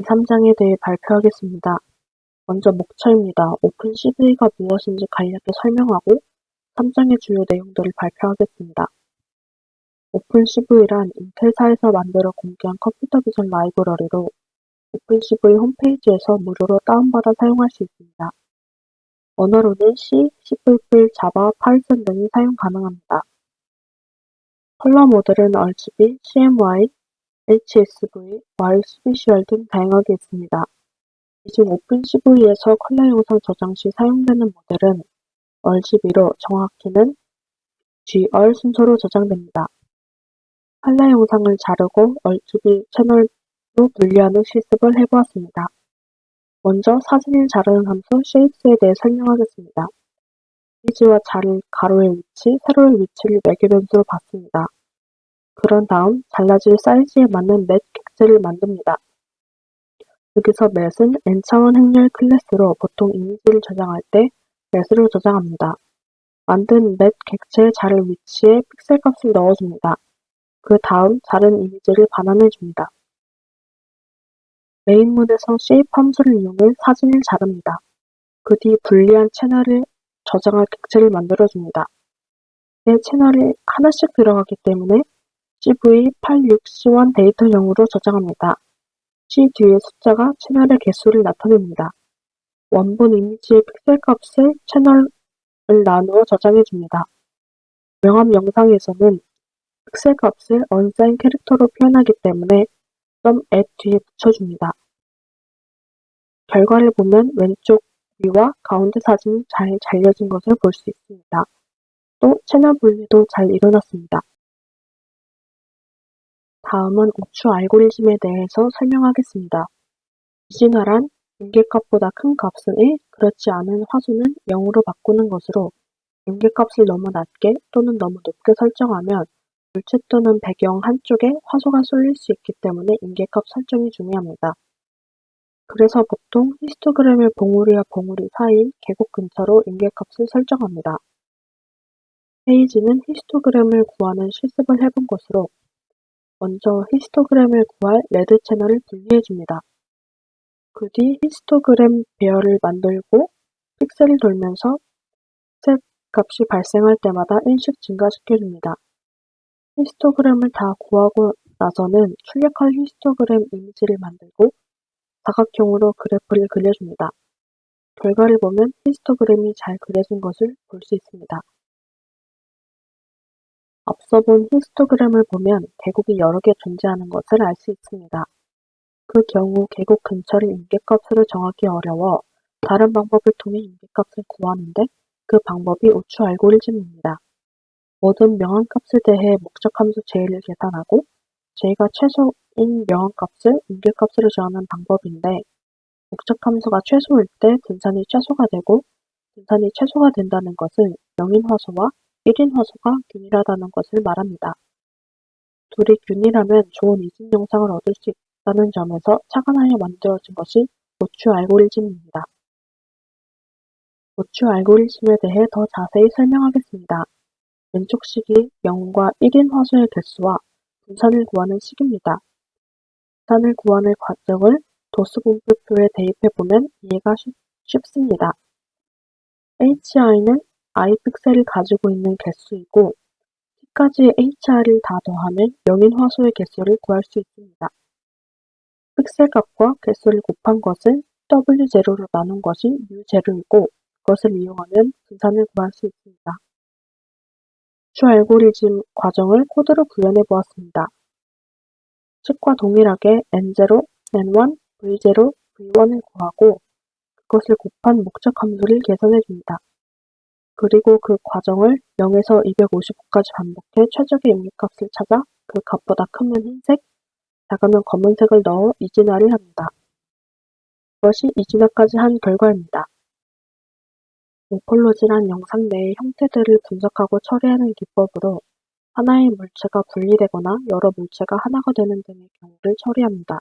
제3장에 대해 발표하겠습니다. 먼저 목차입니다. 오픈CV가 무엇인지 간략히 설명하고 3장의 주요 내용들을 발표하겠습니다. 오픈CV란 인텔사에서 만들어 공개한 컴퓨터 비전 라이브러리로 오픈CV 홈페이지에서 무료로 다운받아 사용할 수 있습니다. 언어로는 C, C++, 자바, 파이썬 등이 사용 가능합니다. 컬러 모델은 RGB, CMY, HSV, YSVCR 등 다양하게 있습니다. 이중 오픈CV에서 컬러 영상 저장 시 사용되는 모델은 RGB로 정확히는 GR 순서로 저장됩니다. 컬러 영상을 자르고 RGB 채널로 분리하는 실습을 해보았습니다. 먼저 사진을 자르는 함수 shapes에 대해 설명하겠습니다. 이미지와 자를 가로의 위치, 세로의 위치를 매개 변수로 받습니다. 그런 다음 잘라질 사이즈에 맞는 맷 객체를 만듭니다. 여기서 맷은 n차원 행렬 클래스로 보통 이미지를 저장할 때 맷으로 저장합니다. 만든 맷 객체의 자를 위치에 픽셀 값을 넣어줍니다. 그 다음 자른 이미지를 반환해줍니다. 메인문에서 shape 함수를 이용해 사진을 자릅니다. 그 뒤 분리한 채널을 저장할 객체를 만들어줍니다. 내 채널이 하나씩 들어가기 때문에 CV86C1 데이터형으로 저장합니다. C 뒤의 숫자가 채널의 개수를 나타냅니다. 원본 이미지의 픽셀 값을 채널을 나누어 저장해줍니다. 명암 영상에서는 픽셀 값을 unsigned 캐릭터로 표현하기 때문에 .at 뒤에 붙여줍니다. 결과를 보면 왼쪽 위와 가운데 사진이 잘 잘려진 것을 볼 수 있습니다. 또 채널 분리도 잘 일어났습니다. 다음은 우추 알고리즘에 대해서 설명하겠습니다. 이진화란 임계값보다 큰 값은 1, 그렇지 않은 화소는 0으로 바꾸는 것으로 임계값을 너무 낮게 또는 너무 높게 설정하면 물체 또는 배경 한쪽에 화소가 쏠릴 수 있기 때문에 임계값 설정이 중요합니다. 그래서 보통 히스토그램의 봉우리와 봉우리 사이인 계곡 근처로 임계값을 설정합니다. 페이지는 히스토그램을 구하는 실습을 해본 것으로 먼저 히스토그램을 구할 레드 채널을 분리해줍니다. 그 뒤 히스토그램 배열을 만들고 픽셀을 돌면서 색 값이 발생할 때마다 1씩 증가시켜줍니다. 히스토그램을 다 구하고 나서는 출력할 히스토그램 이미지를 만들고 사각형으로 그래프를 그려줍니다. 결과를 보면 히스토그램이 잘 그려진 것을 볼 수 있습니다. 앞서 본 히스토그램을 보면 계곡이 여러 개 존재하는 것을 알 수 있습니다. 그 경우 계곡 근처를 임계값으로 정하기 어려워 다른 방법을 통해 임계값을 구하는데 그 방법이 우추 알고리즘입니다. 모든 명암값에 대해 목적함수 J를 계산하고 J가 최소인 명암값을 임계값으로 정하는 방법인데 목적함수가 최소일 때 분산이 최소가 되고 분산이 최소가 된다는 것은 0인 화소와 1인 화소가 균일하다는 것을 말합니다. 둘이 균일하면 좋은 이진 영상을 얻을 수 있다는 점에서 착안하여 만들어진 것이 우추 알고리즘입니다. 우추 알고리즘에 대해 더 자세히 설명하겠습니다. 왼쪽 식이 0과 1인 화소의 개수와 분산을 구하는 식입니다. 분산을 구하는 과정을 도수 분표에 대입해보면 이해가 쉽습니다. hi는 i 픽셀을 가지고 있는 개수이고 T까지 hir을 다 더하면 0인 화소의 개수를 구할 수 있습니다. 픽셀 값과 개수를 곱한 것을 w0로 나눈 것이 u0이고 그것을 이용하면 분산을 구할 수 있습니다. 우추 알고리즘 과정을 코드로 구현해 보았습니다. 식과 동일하게 n0, n1, v0, v1을 구하고 그것을 곱한 목적 함수를 계산해 줍니다. 그리고 그 과정을 0에서 255까지 반복해 최적의 임계값을 찾아 그 값보다 크면 흰색, 작으면 검은색을 넣어 이진화를 합니다. 이것이 이진화까지 한 결과입니다. 모폴로지란 영상 내의 형태들을 분석하고 처리하는 기법으로 하나의 물체가 분리되거나 여러 물체가 하나가 되는 등의 경우를 처리합니다.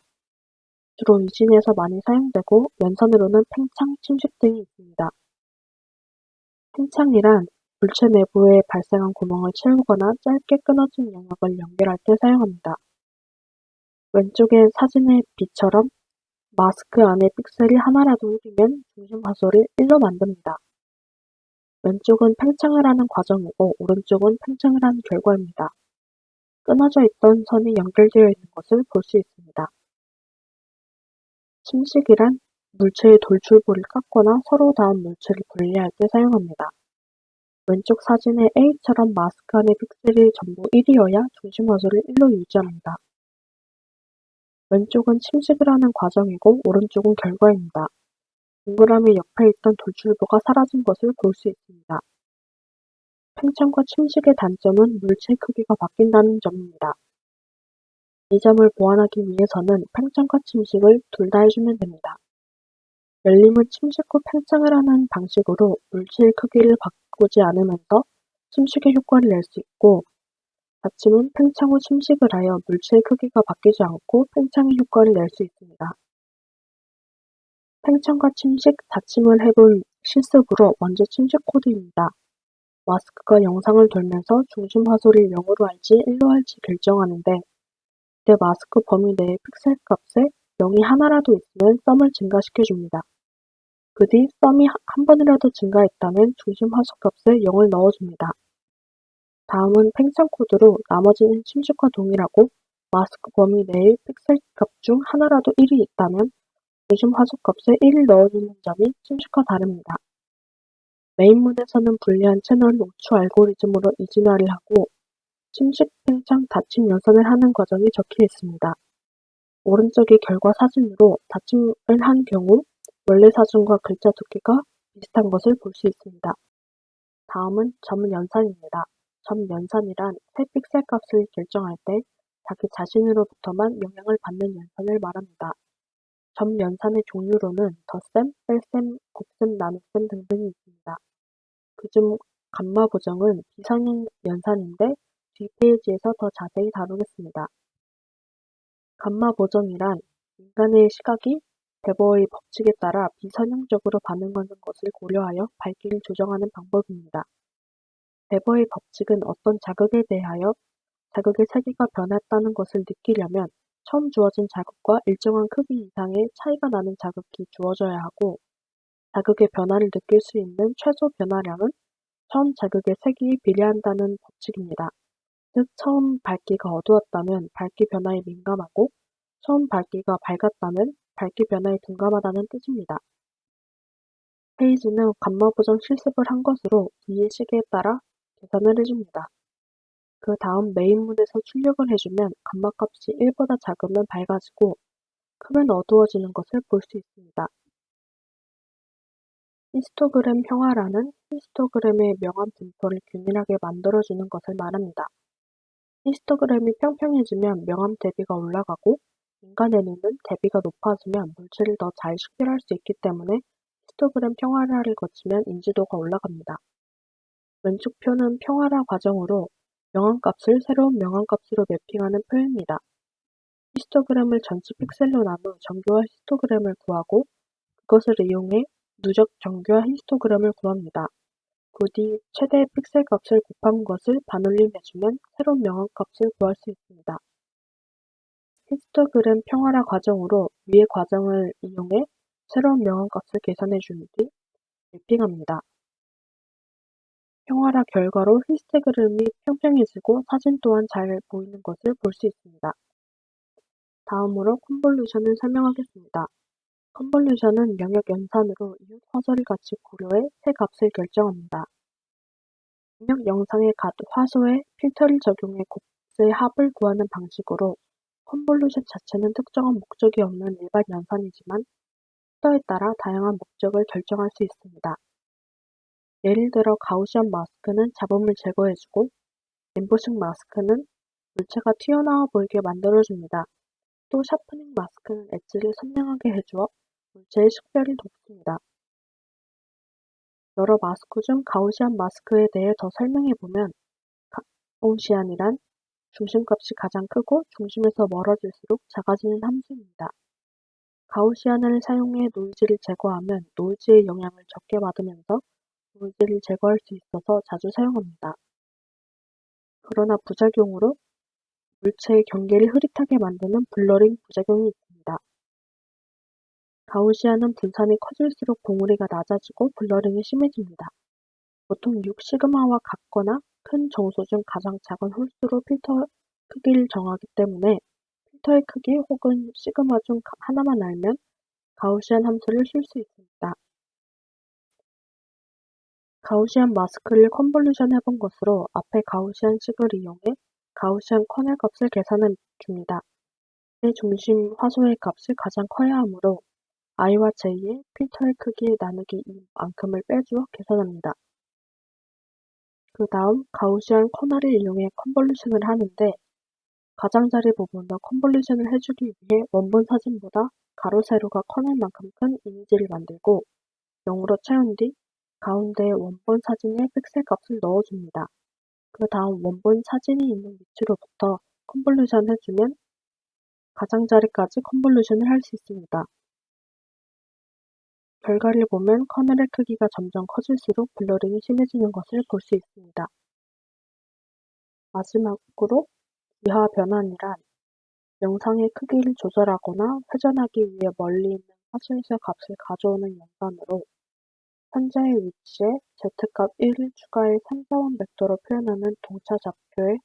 주로 이진에서 많이 사용되고 연산으로는 팽창, 침식 등이 있습니다. 팽창이란 물체 내부에 발생한 구멍을 채우거나 짧게 끊어진 영역을 연결할 때 사용합니다. 왼쪽의 사진의 B처럼 마스크 안에 픽셀이 하나라도 흐리면 중심 화소를 1로 만듭니다. 왼쪽은 팽창을 하는 과정이고 오른쪽은 팽창을 하는 결과입니다. 끊어져 있던 선이 연결되어 있는 것을 볼 수 있습니다. 침식이란 물체의 돌출부를 깎거나 서로 닿은 물체를 분리할 때 사용합니다. 왼쪽 사진의 A처럼 마스크 안의 픽셀이 전부 1이어야 중심 화소를 1로 유지합니다. 왼쪽은 침식을 하는 과정이고 오른쪽은 결과입니다. 동그라미 옆에 있던 돌출부가 사라진 것을 볼 수 있습니다. 팽창과 침식의 단점은 물체 크기가 바뀐다는 점입니다. 이 점을 보완하기 위해서는 팽창과 침식을 둘 다 해주면 됩니다. 열림은 침식 후 팽창을 하는 방식으로 물체의 크기를 바꾸지 않으면서 침식의 효과를 낼 수 있고, 닫힘은 팽창 후 침식을 하여 물체의 크기가 바뀌지 않고 팽창의 효과를 낼 수 있습니다. 팽창과 침식, 닫힘을 해본 실습으로 먼저 침식 코드입니다. 마스크가 영상을 돌면서 중심 화소를 0으로 할지 1로 할지 결정하는데, 이때 마스크 범위 내의 픽셀 값에 0이 하나라도 있으면 썸을 증가시켜줍니다. 그 뒤 썸이 한 번이라도 증가했다면 중심 화소 값에 0을 넣어줍니다. 다음은 팽창 코드로 나머지는 침식과 동일하고 마스크 범위 내의 픽셀 값 중 하나라도 1이 있다면 중심 화소 값에 1을 넣어주는 점이 침식과 다릅니다. 메인문에서는 불리한 채널 노출 알고리즘으로 이진화를 하고 침식, 팽창, 닫힘 연산을 하는 과정이 적혀 있습니다. 오른쪽이 결과 사진으로 닫힘을 한 경우 원래 사진과 글자 두께가 비슷한 것을 볼 수 있습니다. 다음은 점 연산입니다. 점 연산이란 새 픽셀 값을 결정할 때 자기 자신으로부터만 영향을 받는 연산을 말합니다. 점 연산의 종류로는 덧셈, 뺄셈, 곱셈, 나눗셈 등등이 있습니다. 그중 감마 보정은 비선형 연산인데 뒷페이지에서 더 자세히 다루겠습니다. 감마 보정이란 인간의 시각이 데버의 법칙에 따라 비선형적으로 반응하는 것을 고려하여 밝기를 조정하는 방법입니다. 데버의 법칙은 어떤 자극에 대하여 자극의 세기가 변했다는 것을 느끼려면 처음 주어진 자극과 일정한 크기 이상의 차이가 나는 자극이 주어져야 하고, 자극의 변화를 느낄 수 있는 최소 변화량은 처음 자극의 세기에 비례한다는 법칙입니다. 즉, 처음 밝기가 어두웠다면 밝기 변화에 민감하고, 처음 밝기가 밝았다면 밝기 변화에 둔감하다는 뜻입니다. 페이지는 감마 보정 실습을 한 것으로 위의 시계에 따라 계산을 해줍니다. 그 다음 메인문에서 출력을 해주면 감마값이 1보다 작으면 밝아지고 크면 어두워지는 것을 볼 수 있습니다. 히스토그램 평화라는 히스토그램의 명암 분포를 균일하게 만들어주는 것을 말합니다. 히스토그램이 평평해지면 명암 대비가 올라가고 인간의 눈은 대비가 높아지면 물체를 더 잘 식별할 수 있기 때문에 히스토그램 평화라를 거치면 인지도가 올라갑니다. 왼쪽 표는 평화라 과정으로 명암값을 새로운 명암값으로 매핑하는 표입니다. 히스토그램을 전체 픽셀로 나누어 정교화 히스토그램을 구하고 그것을 이용해 누적 정교화 히스토그램을 구합니다. 그 뒤 최대 픽셀 값을 곱한 것을 반올림해주면 새로운 명암값을 구할 수 있습니다. 히스토그램 평화라 과정으로 위의 과정을 이용해 새로운 명암값을 계산해준 뒤 매핑합니다. 평화라 결과로 히스토그램이 평평해지고 사진 또한 잘 보이는 것을 볼 수 있습니다. 다음으로 컨볼루션을 설명하겠습니다. 컨볼루션은 영역 연산으로 이웃 화소를 같이 고려해 새 값을 결정합니다. 입력 영상의 화소에 필터를 적용해 곱의 합을 구하는 방식으로 컨볼루션 자체는 특정한 목적이 없는 일반 연산이지만 필터에 따라 다양한 목적을 결정할 수 있습니다. 예를 들어 가우시안 마스크는 잡음을 제거해주고 엠보싱 마스크는 물체가 튀어나와 보이게 만들어줍니다. 또 샤프닝 마스크는 엣지를 선명하게 해주어 물체의 식별을 돕습니다. 여러 마스크 중 가우시안 마스크에 대해 더 설명해보면, 가우시안이란 중심값이 가장 크고 중심에서 멀어질수록 작아지는 함수입니다. 가우시안을 사용해 노이즈를 제거하면 노이즈의 영향을 적게 받으면서 노이즈를 제거할 수 있어서 자주 사용합니다. 그러나 부작용으로 물체의 경계를 흐릿하게 만드는 블러링 부작용이 있습니다. 가우시안은 분산이 커질수록 봉우리가 낮아지고 블러링이 심해집니다. 보통 6시그마와 같거나 큰 정수 중 가장 작은 홀수로 필터 크기를 정하기 때문에 필터의 크기 혹은 시그마 중 하나만 알면 가우시안 함수를 쓸 수 있습니다. 가우시안 마스크를 컨볼루션 해본 것으로 앞에 가우시안식을 이용해 가우시안 커넬 값을 계산해 줍니다. 의 중심 화소의 값이 가장 커야 하므로 i와 j의 필터의 크기 나누기 2만큼을 빼주어 계산합니다. 그 다음 가우시안 커널을 이용해 컨볼루션을 하는데 가장자리 부분도 컨볼루션을 해주기 위해 원본 사진보다 가로 세로가 커널만큼 큰 이미지를 만들고 0으로 채운 뒤 가운데에 원본 사진의 픽셀 값을 넣어줍니다. 그 다음 원본 사진이 있는 위치로부터 컨볼루션 해주면 가장자리까지 컨볼루션을 할 수 있습니다. 결과를 보면 커널의 크기가 점점 커질수록 블러링이 심해지는 것을 볼 수 있습니다. 마지막으로 기하 변환이란 영상의 크기를 조절하거나 회전하기 위해 멀리 있는 화소에서 값을 가져오는 연산으로 현재의 위치에 z값 1을 추가해 3차원 벡터로 표현하는 동차 좌표의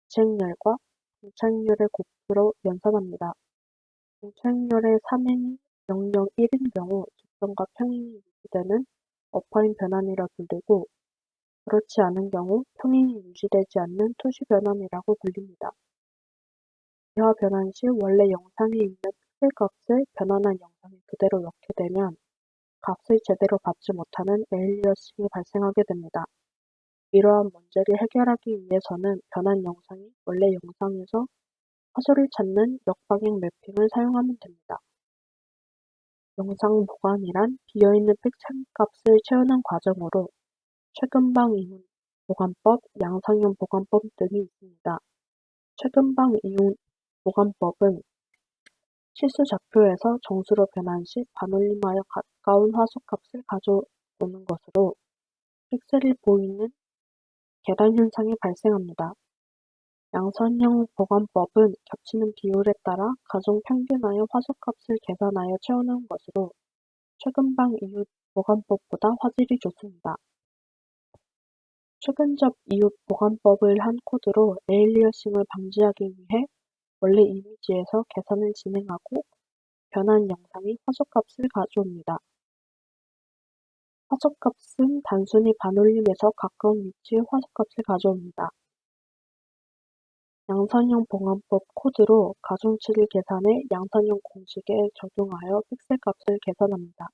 지행렬과 동차행렬의 곱수로 연산합니다. 동차행렬의 삼행이 0, 0, 1인 경우 직선과 평행이 유지되는 어파인 변환이라 불리고 그렇지 않은 경우 평행이 유지되지 않는 투시 변환이라고 불립니다. 기하 변환 시 원래 영상에 있는 픽셀 값을 변환한 영상에 그대로 넣게 되면 값을 제대로 받지 못하는 에일리어싱이 발생하게 됩니다. 이러한 문제를 해결하기 위해서는 변환 영상이 원래 영상에서 화소를 찾는 역방향 매핑을 사용하면 됩니다. 영상 보관이란 비어있는 픽셀 값을 채우는 과정으로 최근방 이용 보관법, 양상형 보관법 등이 있습니다. 최근방 이용 보관법은 실수 좌표에서 정수로 변환 시 반올림하여 가까운 화소값을 가져오는 것으로 픽셀이 보이는 계단 현상이 발생합니다. 양선형 보관법은 겹치는 비율에 따라 가중 평균하여 화소값을 계산하여 채우는 것으로 최근방 이웃 보관법보다 화질이 좋습니다. 최근접 이웃 보관법을 한 코드로 에일리어싱을 방지하기 위해 원래 이미지에서 계산을 진행하고 변환 영상이 화소값을 가져옵니다. 화소값은 단순히 반올림에서 가까운 위치의 화소값을 가져옵니다. 양산형 보관법 코드로 가중치를 계산해 양산형 공식에 적용하여 픽셀 값을 계산합니다.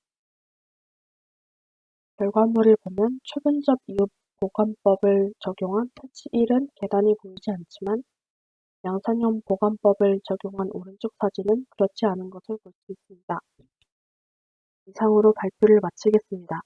결과물을 보면 최근접 이웃 보관법을 적용한 패치 1은 계단이 보이지 않지만 양산형 보관법을 적용한 오른쪽 사진은 그렇지 않은 것을 볼 수 있습니다. 이상으로 발표를 마치겠습니다.